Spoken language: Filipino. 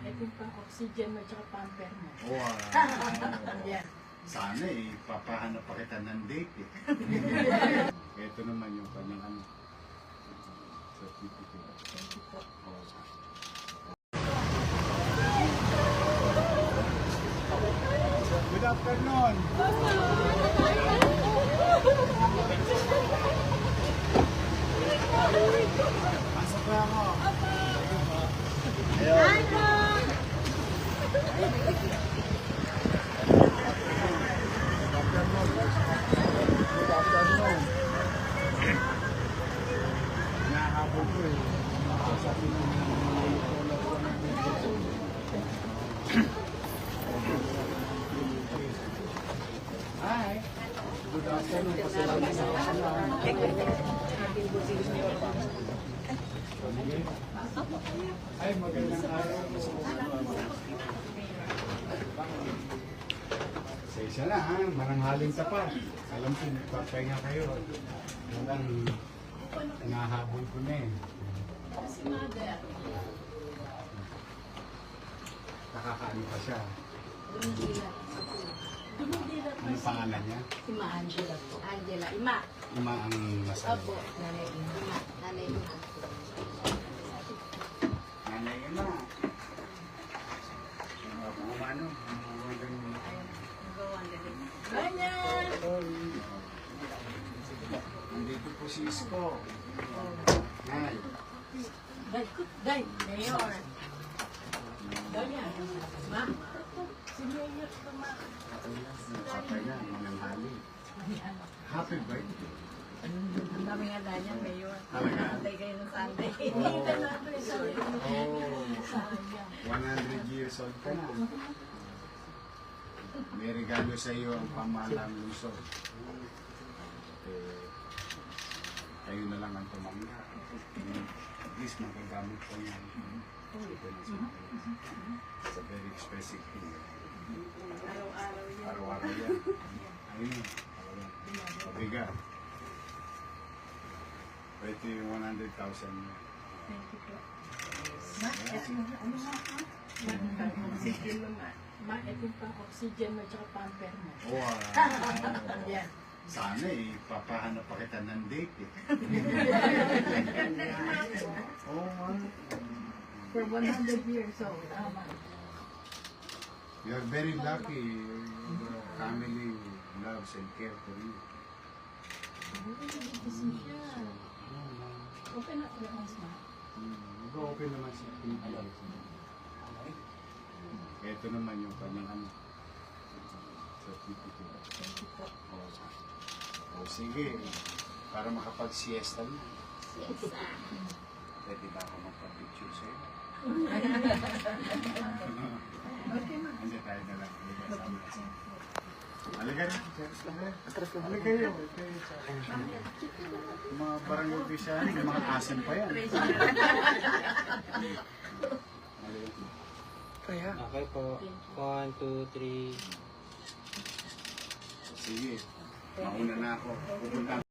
Ito pang oxygen mo tsaka pamper mo. Wow. Yan. Sana papahanap pa kita ng date eh. Ito naman yung kanyang certificate. Thank you po. Good afternoon. Pasok ba ako? Ayun. Good afternoon. Nahabol ko eh. Sabi mo Hi. Good afternoon. Pasalamat sa Ay, magandang araw. Sa isa na ha, maranghaling tapat. Alam ko, nagpapahinga kayo. Hanggang nahabol ko na eh. Si Mother. Nakakaano pa siya. Dumidilat. Dumidilat Ano pangalan niya? Si Ma Angela po. Angela. Ima. Ima ang masaya. Opo. Nanay Ima. Nanay Ima. Nanay Ima. Ano? Ganyan! Nandito po si Isko. Nay. Day, Mayor. Ganyan. Ma. Si Mayor ka, Ma. Papay na, mananghali. Happy birthday. Ang dami nga na niyan, Mayor. Talaga? Antay kayo ng Sunday. Oo. Kita natin sa Oh, 100 years old ka na. May regalo sa iyo ang pamahalang lungsod. Kayo na lang ang tumangga. At least magagamit ko yan. It's a very expensive thing. araw-araw yan. Araw-araw yan. Ayun. Mabigat. Ito yung 100,000 niya. Thank you po. Ma, oxygen mo, Ma. Ma, ito pang oxygen mo tsaka pamper mo. Wow. Yan. Sana papahanap pa kita ng date eh. Oh, For 100 years old. Tama. you're very lucky. Your family loves and care for you. Open up your eyes, Ma. Mag-open naman si TV. Ito naman yung kanyang certificate. Thank you po. O sige, para makapag-siesta na. Siesta. Pwede ba ako magpa-picture sa'yo? Okay, Ma. Hindi tayo na lang. Halika rin. Halika kayo. Mga barangay official, yung mga asin pa yan. Okay po. 1, 2, 3. Sige, mauna na ako. Pupunta